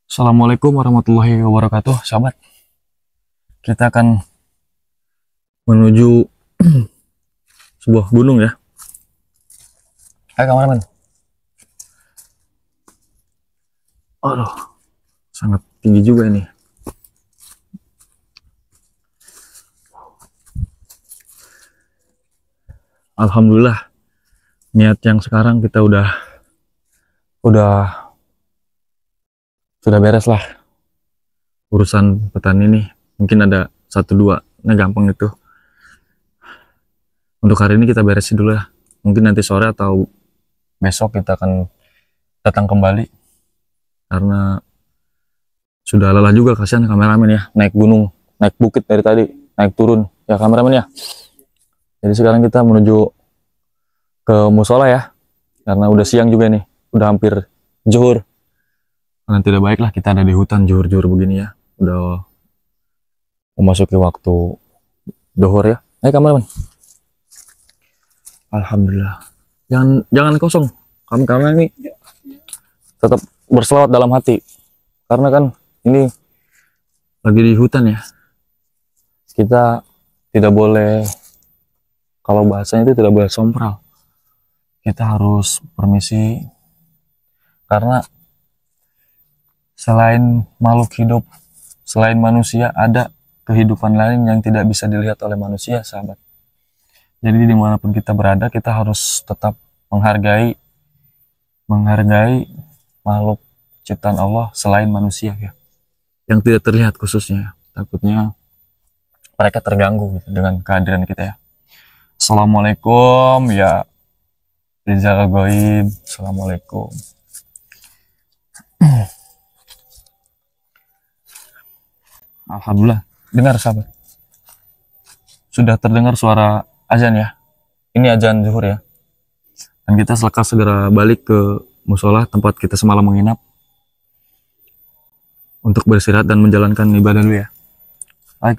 Assalamualaikum warahmatullahi wabarakatuh, sahabat. Kita akan menuju sebuah gunung ya. Hai kameramen. Aduh, sangat tinggi juga ini. Alhamdulillah, niat yang sekarang kita udah sudah beres lah urusan petani ini. Mungkin ada satu dua, nah gampang itu. Untuk hari ini kita beresin dulu ya. Mungkin nanti sore atau besok kita akan datang kembali karena sudah lelah juga, kasihan kameramen ya, naik gunung, naik bukit dari tadi, naik turun ya kameramen ya. Jadi sekarang kita menuju ke musola ya, karena udah siang juga nih, udah hampir zuhur. Karena tidak baik lah kita ada di hutan zuhur-zuhur begini ya, udah memasuki waktu zuhur ya. Ayo kameramen. Alhamdulillah. Jangan kosong. Kami ini tetap berselawat dalam hati, karena kan ini lagi di hutan ya. Kita tidak boleh, kalau bahasanya itu tidak boleh sompral. Kita harus permisi, karena selain makhluk hidup, selain manusia, ada kehidupan lain yang tidak bisa dilihat oleh manusia, sahabat. Jadi dimanapun kita berada, kita harus tetap menghargai makhluk ciptaan Allah selain manusia ya, yang tidak terlihat khususnya. Takutnya mereka terganggu gitu dengan kehadiran kita ya. Assalamualaikum ya Rizal Goib. Assalamualaikum. Alhamdulillah, dengar sahabat, sudah terdengar suara azan ya. Ini azan zuhur ya, dan kita segera balik ke musola tempat kita semalam menginap untuk beristirahat dan menjalankan ibadah dulu ya. Ayo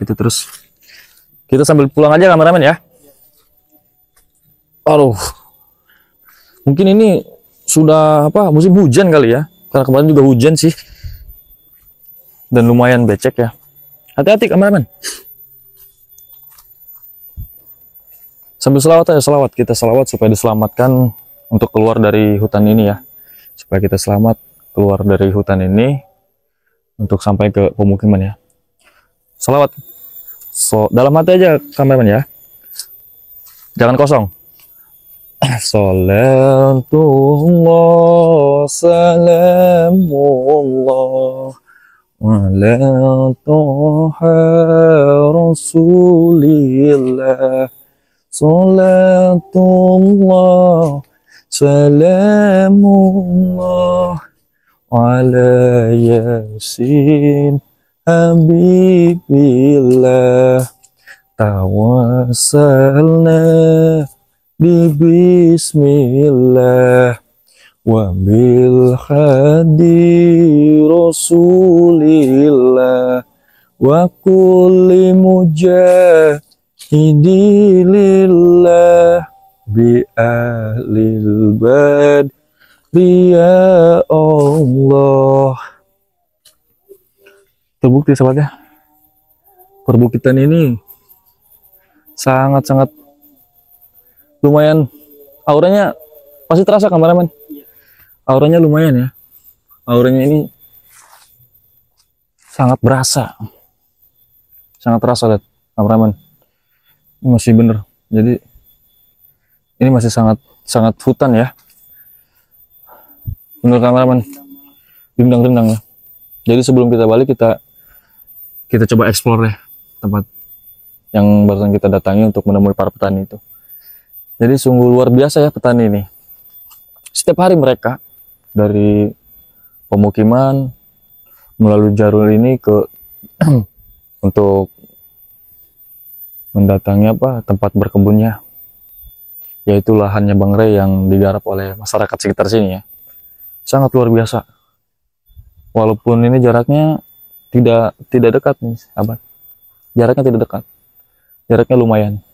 kita sambil pulang aja kameramen ya. Aduh, mungkin ini sudah musim hujan kali ya, karena kemarin juga hujan sih, dan lumayan becek ya. Hati-hati kameramen. Sambil selawat aja, kita selawat supaya diselamatkan untuk keluar dari hutan ini ya, supaya kita selamat keluar dari hutan ini untuk sampai ke pemukiman ya. Selawat dalam hati aja kameramen ya, jangan kosong. Salatullah salamullah ala toha rasulillah. Salatullah salamullah ala yasin habibillah. Tawassalna bi bismillah wa bil hadi rasulillah wa kulli mujahidi lillah bi ahlil badri ya Allah. Terbukti sahabatnya, perbukitan ini sangat-sangat lumayan, auranya pasti terasa kameramen. Auranya lumayan ya, auranya ini sangat berasa, sangat terasa lihat kameramen. Ini masih bener, jadi ini masih sangat hutan ya, bener kameramen, rindang-rindang ya. Jadi sebelum kita balik, kita coba explore deh tempat yang barusan kita datangi untuk menemui para petani itu. Jadi sungguh luar biasa ya petani ini. Setiap hari mereka dari pemukiman melalui jalur ini ke untuk mendatangi tempat berkebunnya, yaitu lahannya Bang Rey yang digarap oleh masyarakat sekitar sini ya. Sangat luar biasa. Walaupun ini jaraknya tidak dekat nih sahabat, jaraknya tidak dekat, jaraknya lumayan,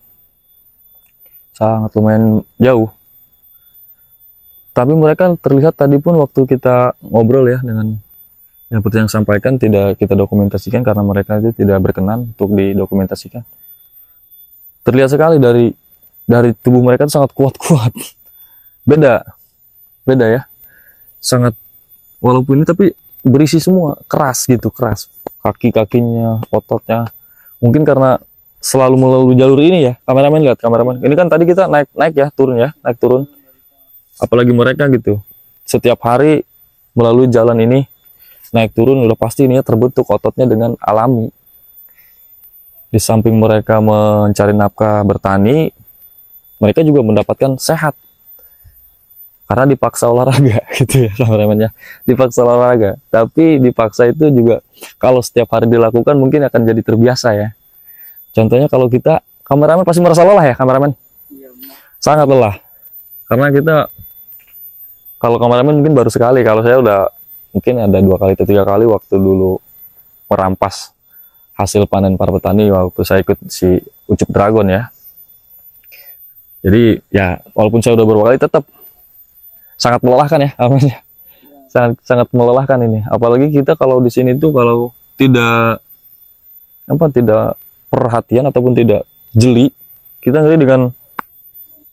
sangat lumayan jauh. Tapi mereka terlihat tadi pun waktu kita ngobrol ya dengan yang seperti yang sampaikan tidak kita dokumentasikan karena mereka itu tidak berkenan untuk didokumentasikan. Terlihat sekali dari tubuh mereka itu sangat kuat-kuat. Beda ya, sangat, walaupun ini tapi berisi semua, keras gitu, keras. Kaki-kakinya, ototnya, mungkin karena selalu melalui jalur ini ya. Kameramen, lihat kameramen, ini kan tadi kita naik ya, turun ya, naik turun. Apalagi mereka gitu, setiap hari melalui jalan ini naik turun, udah pasti ini ya terbentuk ototnya dengan alami. Di samping mereka mencari nafkah bertani, mereka juga mendapatkan sehat karena dipaksa olahraga gitu ya kameramennya, dipaksa olahraga. Tapi dipaksa itu juga kalau setiap hari dilakukan mungkin akan jadi terbiasa ya. Contohnya kalau kita, kameramen pasti merasa lelah ya kameramen, sangat lelah karena kita, kalau kameramen mungkin baru sekali, kalau saya udah mungkin ada 2 kali atau 3 kali waktu dulu merampas hasil panen para petani waktu saya ikut si Ucup Dragon ya. Jadi ya walaupun saya udah beberapa kali tetap sangat melelahkan ya, sangat melelahkan ini. Apalagi kita kalau di sini tuh kalau tidak perhatian ataupun tidak jeli, kita ngeri dengan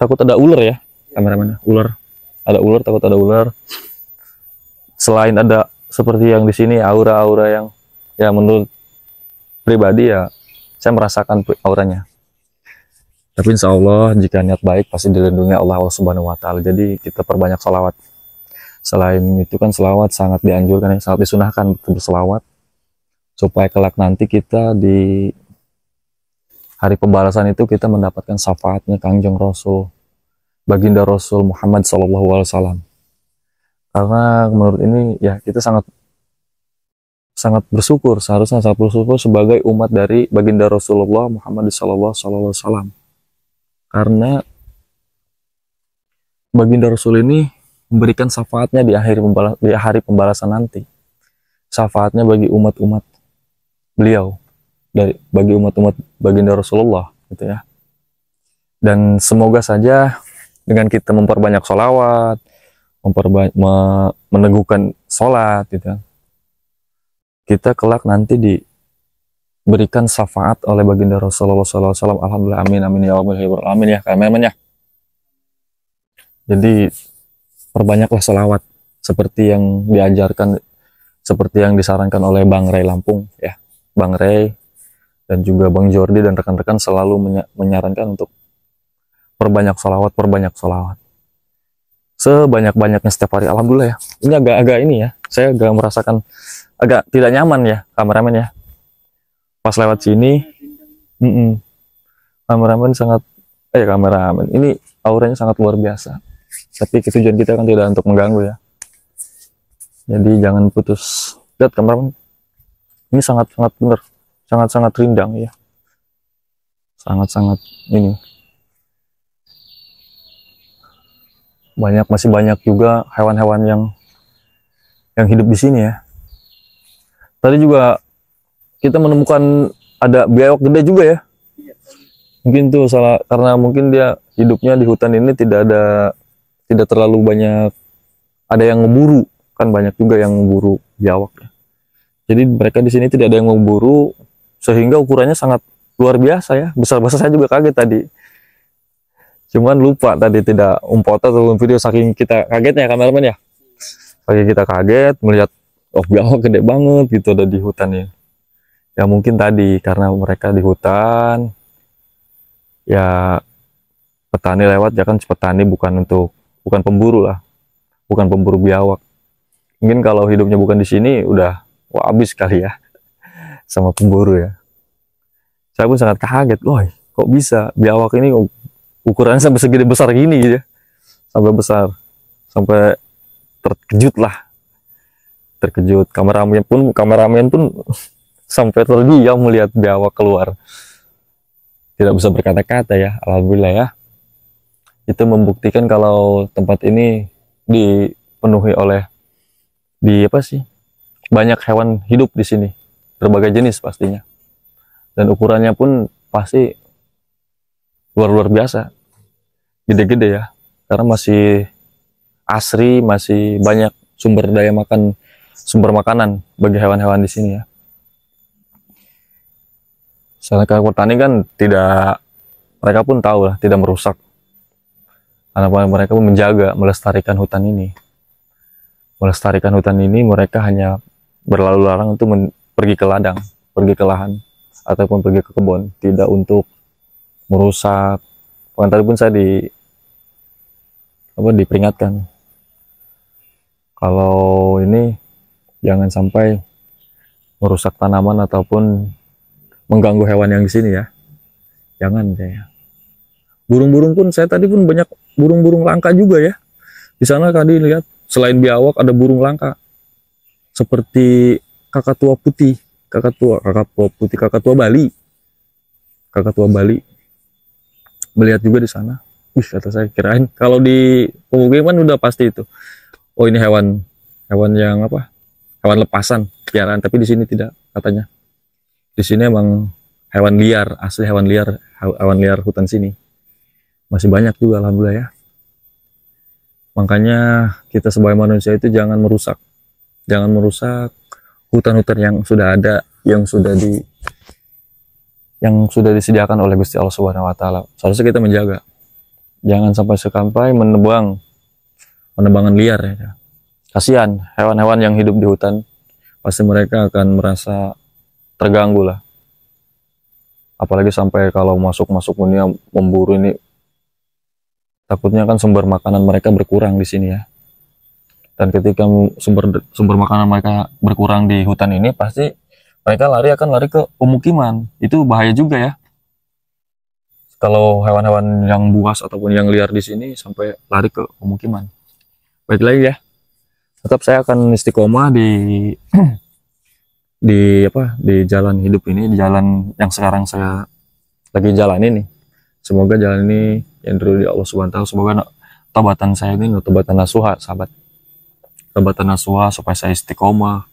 takut ada ular ya kameramen, ada ular, takut ada ular. Selain ada seperti yang di sini aura-aura yang ya menurut pribadi ya saya merasakan auranya. Tapi insya Allah jika niat baik pasti dilindungi Allah Subhanahu wa Ta'ala. Jadi kita perbanyak salawat. Selain itu kan salawat sangat dianjurkan, sangat disunahkan untuk berselawat supaya kelak nanti kita di hari pembalasan itu kita mendapatkan syafaatnya Kangjeng Rasul, baginda Rasul Muhammad SAW. Karena menurut ini ya kita sangat bersyukur, seharusnya sangat bersyukur sebagai umat dari baginda Rasulullah Muhammad SAW. Karena baginda Rasul ini memberikan syafaatnya di hari pembalasan nanti. Syafaatnya bagi umat-umat beliau, bagi umat-umat baginda Rasulullah gitu ya. Dan semoga saja dengan kita memperbanyak sholawat, meneguhkan sholat gitu, kita kelak nanti berikan syafaat oleh baginda Rasulullah SAW. Alhamdulillah, amin amin ya Allah, amin ya kameramen ya. Jadi perbanyaklah sholawat seperti yang diajarkan, seperti yang disarankan oleh Bang Ray Lampung ya, Bang Ray dan juga Bang Jordi dan rekan-rekan selalu menyarankan untuk perbanyak sholawat sebanyak-banyaknya setiap hari. Alhamdulillah ya, ini agak ini ya, saya agak merasakan agak tidak nyaman ya kameramen ya. Pas lewat sini, kameramen sangat, kameramen ini auranya sangat luar biasa. Tapi tujuan kita kan tidak untuk mengganggu ya. Jadi jangan putus. Lihat kameramen, ini sangat-sangat benar, sangat-sangat rindang ya, sangat-sangat ini. Masih banyak juga hewan-hewan yang hidup di sini ya. Tadi juga kita menemukan ada biawak gede juga ya. Mungkin tuh salah, karena mungkin dia hidupnya di hutan ini tidak terlalu banyak ada yang ngeburu, kan banyak juga yang ngeburu biawak ya. Jadi mereka di sini tidak ada yang memburu, sehingga ukurannya sangat luar biasa ya, besar-besar. Saya juga kaget tadi, cuman lupa tadi tidak foto atau video saking kita kagetnya kameramen ya. Saking kita kaget melihat biawak gede banget gitu ada di hutan ya. Ya mungkin tadi karena mereka di hutan ya, petani lewat ya kan, petani bukan pemburu lah, bukan pemburu biawak. Mungkin kalau hidupnya bukan di sini udah habis kali ya sama pemburu ya. Saya pun sangat kaget, kok bisa biawak ini ukurannya sampai segede besar gini gitu ya, sampai besar, sampai terkejut. Kameramen pun sampai terdiam melihat biawak keluar, tidak bisa berkata-kata ya. Alhamdulillah ya, itu membuktikan kalau tempat ini dipenuhi oleh banyak hewan hidup di sini, berbagai jenis pastinya, dan ukurannya pun pasti luar biasa, gede-gede ya, karena masih asri, masih banyak sumber daya makan sumber makanan bagi hewan-hewan di sini ya. Soalnya petani kan tidak, mereka pun tahu lah tidak merusak, karena mereka pun menjaga, melestarikan hutan ini. Melestarikan hutan ini mereka hanya berlalu lalang untuk pergi ke ladang, pergi ke lahan, ataupun pergi ke kebun, tidak untuk merusak. Bahkan tadi pun saya diperingatkan kalau ini jangan sampai merusak tanaman ataupun mengganggu hewan yang di sini ya. Jangan ya. Burung-burung pun saya tadi pun banyak burung-burung langka juga ya. Di sana tadi lihat selain biawak ada burung langka seperti kakatua putih, kakatua Bali. Kakatua Bali. Melihat juga di sana. Wih, kata saya kirain kalau di pemukiman udah pasti itu. Oh, ini hewan yang apa? Hewan lepasan, piaraan, tapi di sini tidak katanya. Di sini emang hewan liar, asli hewan liar hutan sini. Masih banyak juga alhamdulillah ya. Makanya kita sebagai manusia itu jangan merusak hutan-hutan yang sudah ada, yang sudah disediakan oleh Gusti Allah Subhanahu wa taala. Seharusnya kita menjaga. Jangan sampai penebangan liar ya. Kasihan hewan-hewan yang hidup di hutan, pasti mereka akan merasa terganggu lah. Apalagi sampai kalau masuk dunia memburu ini, takutnya kan sumber makanan mereka berkurang di sini ya. Dan ketika sumber makanan mereka berkurang di hutan ini, pasti mereka akan lari ke pemukiman. Itu bahaya juga ya. Kalau hewan-hewan yang buas ataupun yang liar di sini sampai lari ke pemukiman. Baik lagi ya. Tetap saya akan istiqomah di jalan hidup ini, di jalan yang sekarang saya lagi jalan ini. Semoga jalan ini yang diridhoi Allah Subhanahu wa taala, semoga tobatan saya ini tobatan nasuha, sahabat. Tobatan nasuha supaya saya istiqomah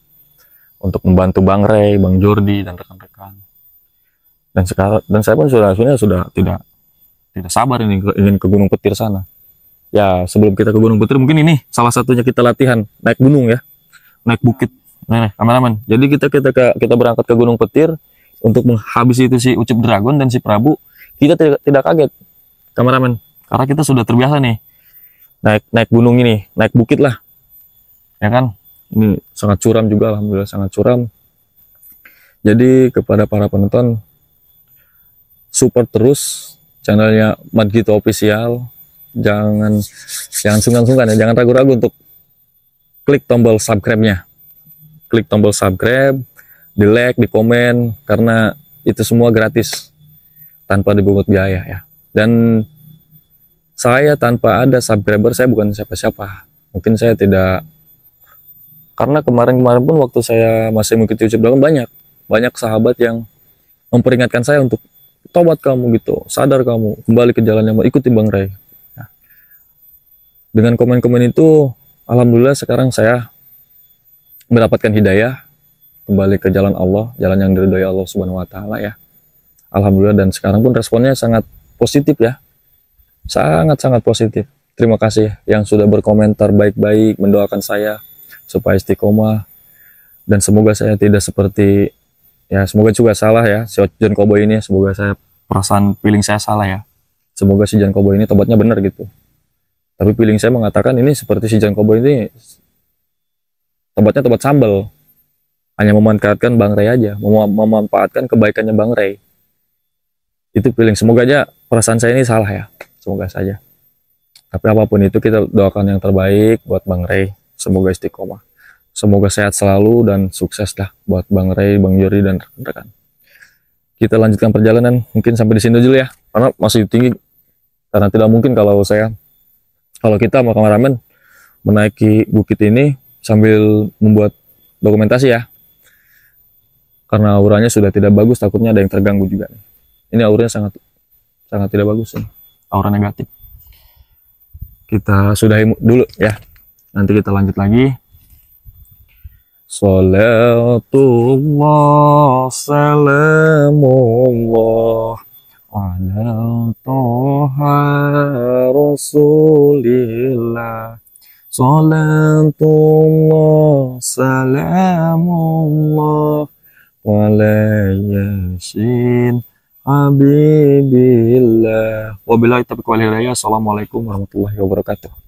untuk membantu Bang Rey, Bang Jordi dan rekan-rekan. Dan saya pun sudah tidak sabar ini ingin ke Gunung Petir sana. Ya, sebelum kita ke Gunung Petir mungkin ini salah satunya kita latihan naik gunung ya. Naik bukit. Nah, kameramen. Jadi kita berangkat ke Gunung Petir untuk menghabisi itu si Ucup Dragon dan si Prabu. Kita tidak kaget, kameramen, karena kita sudah terbiasa nih naik gunung ini, naik bukit lah. Ya kan? Ini sangat curam juga, alhamdulillah sangat curam. Jadi kepada para penonton, support terus channelnya Madgito Official. Jangan sungkan-sungkan ya, jangan ragu-ragu untuk klik tombol subscribe-nya. Klik tombol subscribe, di like, di komen, karena itu semua gratis tanpa dipungut biaya ya. Dan saya tanpa ada subscriber, saya bukan siapa-siapa. Mungkin saya tidak, karena kemarin pun waktu saya masih mengikuti YouTube Dragon, banyak sahabat yang memperingatkan saya untuk tobat kamu gitu, sadar kamu, kembali ke jalan yang ikuti Bang Rey. Ya. Dengan komen-komen itu, alhamdulillah sekarang saya mendapatkan hidayah kembali ke jalan Allah, jalan yang diridhoi Allah Subhanahu wa taala ya. Alhamdulillah, dan sekarang pun responnya sangat positif ya. Sangat positif. Terima kasih yang sudah berkomentar baik-baik, mendoakan saya supaya istiqomah, dan semoga saya tidak seperti ya, semoga juga salah ya si John Cowboy ini, semoga saya perasaan feeling saya salah ya. Semoga si John Cowboy ini tobatnya benar gitu. Tapi feeling saya mengatakan ini seperti si John Cowboy ini tobatnya tobat sambal. Hanya memanfaatkan Bang Rey aja, memanfaatkan kebaikannya Bang Rey. Itu feeling, semoga aja perasaan saya ini salah ya, semoga saja. Tapi apapun itu kita doakan yang terbaik buat Bang Rey, semoga istiqomah, semoga sehat selalu dan sukses lah buat Bang Rey, Bang Jordi dan rekan-rekan. Kita lanjutkan perjalanan, mungkin sampai di sini dulu ya, karena masih tinggi, karena tidak mungkin kalau kita mau kameramen menaiki bukit ini sambil membuat dokumentasi ya, karena auranya sudah tidak bagus, takutnya ada yang terganggu juga. Ini auranya sangat tidak bagus nih, aura negatif. Kita sudahi dulu ya, nanti kita lanjut lagi. Salatullah salamullah ala toha rasulillah Salatullah salamullah ala yasin habibillah. Wabillahi taufiq wal hidayah. Assalamualaikum warahmatullahi wabarakatuh.